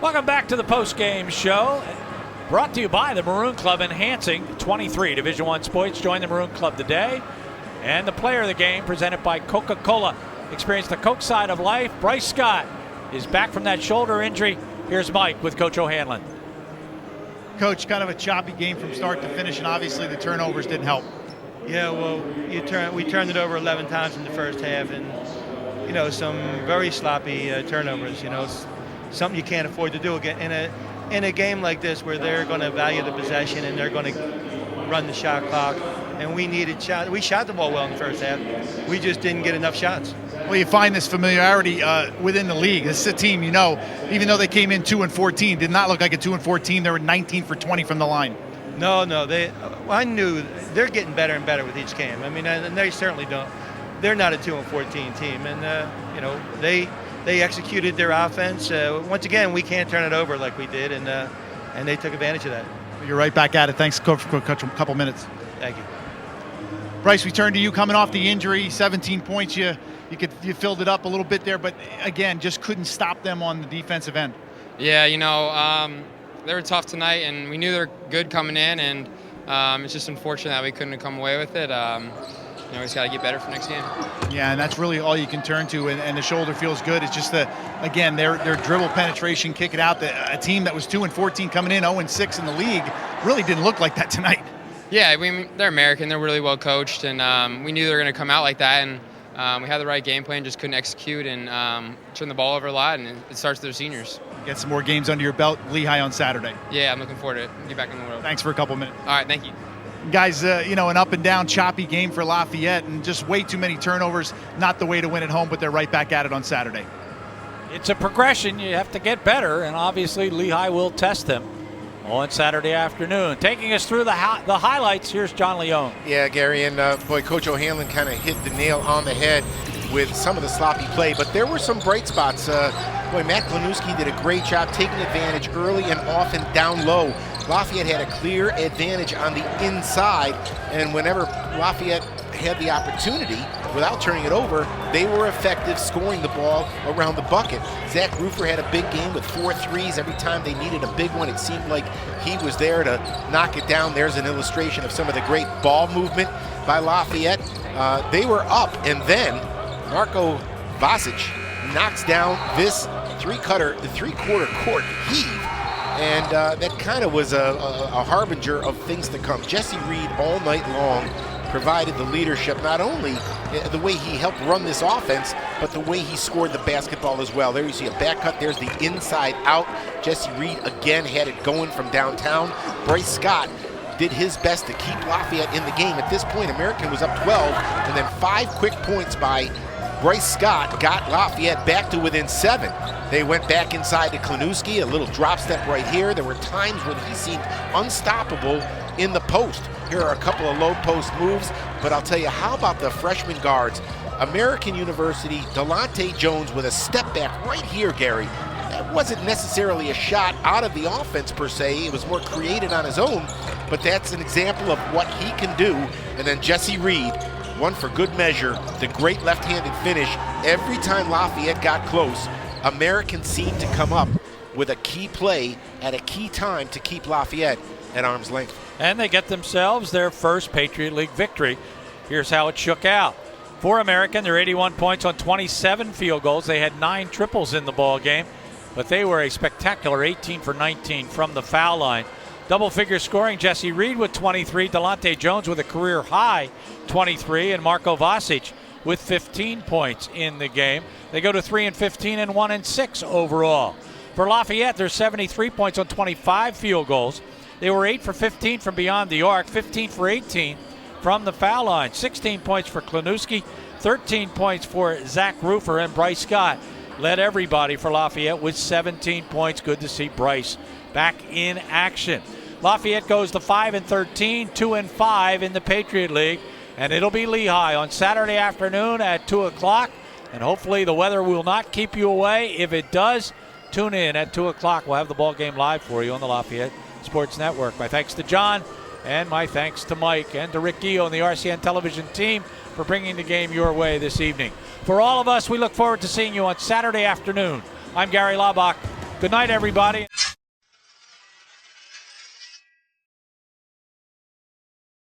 Welcome back to the Postgame show, brought to you by the Maroon Club, enhancing 23 Division I sports. Join the Maroon Club today. And the player of the game, presented by Coca-Cola. Experience the Coke side of life. Bryce Scott is back from that shoulder injury. Here's Mike with Coach O'Hanlon. Coach, kind of a choppy game from start to finish, and obviously the turnovers didn't help. Yeah, well, we turned it over 11 times in the first half, and some very sloppy turnovers. Something you can't afford to do again in a game like this, where they're going to value the possession and they're going to run the shot clock. And we needed shots. We shot the ball well in the first half. We just didn't get enough shots. Well, you find this familiarity within the league. This is a team, even though they came in 2-14, did not look like a 2-4 team. They were 19 for 20 from the line. No, I knew they're getting better and better with each game. I mean, and they certainly don't. They're not a 2-14 team, and they executed their offense. Once again, we can't turn it over like we did, and they took advantage of that. You're right back at it. Thanks, Coach, for a couple minutes. Thank you. Bryce, we turn to you coming off the injury. 17 points. You filled it up a little bit there, but again, just couldn't stop them on the defensive end. Yeah, they were tough tonight, and we knew they were good coming in, and it's just unfortunate that we couldn't come away with it. We just got to get better for next game. Yeah, and that's really all you can turn to, and the shoulder feels good. It's just again, their dribble penetration, kick it out. A team that was 2-14 coming in, 0-6 in the league, really didn't look like that tonight. Yeah, they're American. They're really well coached, and we knew they were going to come out like that, and we had the right game plan, just couldn't execute and turn the ball over a lot, and it starts with their seniors. Get some more games under your belt, Lehigh on Saturday. Yeah, I'm looking forward to it. Get back in the world. Thanks for a couple minutes. All right, thank you. Guys, an up and down choppy game for Lafayette, and just way too many turnovers. Not the way to win at home, but they're right back at it on Saturday. It's a progression. You have to get better, and obviously Lehigh will test them on Saturday afternoon. Taking us through the highlights, here's John Leone. Yeah, Gary, and Coach O'Hanlon kind of hit the nail on the head with some of the sloppy play, but there were some bright spots. Matt Klanowski did a great job taking advantage early and often down low. Lafayette had a clear advantage on the inside, and whenever Lafayette had the opportunity, without turning it over, they were effective scoring the ball around the bucket. Zach Rufer had a big game with 4 threes. Every time they needed a big one, it seemed like he was there to knock it down. There's an illustration of some of the great ball movement by Lafayette. They were up, and then Marko Vasic knocks down this three-quarter court heave. And that kind of was a harbinger of things to come. Jesse Reed all night long provided the leadership, not only the way he helped run this offense, but the way he scored the basketball as well. There you see a back cut. There's the inside out. Jesse Reed again had it going from downtown. Bryce Scott did his best to keep Lafayette in the game. At this point, American was up 12, and then 5 quick points by Bryce Scott got Lafayette back to within 7. They went back inside to Klanowski, a little drop step right here. There were times when he seemed unstoppable in the post. Here are a couple of low post moves, but I'll tell you, how about the freshman guards? American University, Delonte Jones with a step back right here, Gary. That wasn't necessarily a shot out of the offense per se. It was more created on his own, but that's an example of what he can do. And then Jesse Reed, one for good measure, the great left-handed finish. Every time Lafayette got close, American seemed to come up with a key play at a key time to keep Lafayette at arm's length. And they get themselves their first Patriot League victory. Here's how it shook out. For American, they're 81 points on 27 field goals. They had 9 triples in the ball game, but they were a spectacular 18 for 19 from the foul line. Double-figure scoring, Jesse Reed with 23, Delonte Jones with a career-high 23, and Marko Vasic with 15 points in the game. They go to 3-15 and 1-6 overall. For Lafayette, they're 73 points on 25 field goals. They were 8 for 15 from beyond the arc, 15 for 18 from the foul line. 16 points for Klanowski, 13 points for Zach Rufer, and Bryce Scott led everybody for Lafayette with 17 points. Good to see Bryce back in action. Lafayette goes to 5-13, 2-5 in the Patriot League, and it'll be Lehigh on Saturday afternoon at 2 o'clock, and hopefully the weather will not keep you away. If it does, tune in at 2 o'clock. We'll have the ball game live for you on the Lafayette Sports Network. My thanks to John, and my thanks to Mike and to Rick Gio and the RCN television team for bringing the game your way this evening. For all of us, we look forward to seeing you on Saturday afternoon. I'm Gary Laubach. Good night, everybody.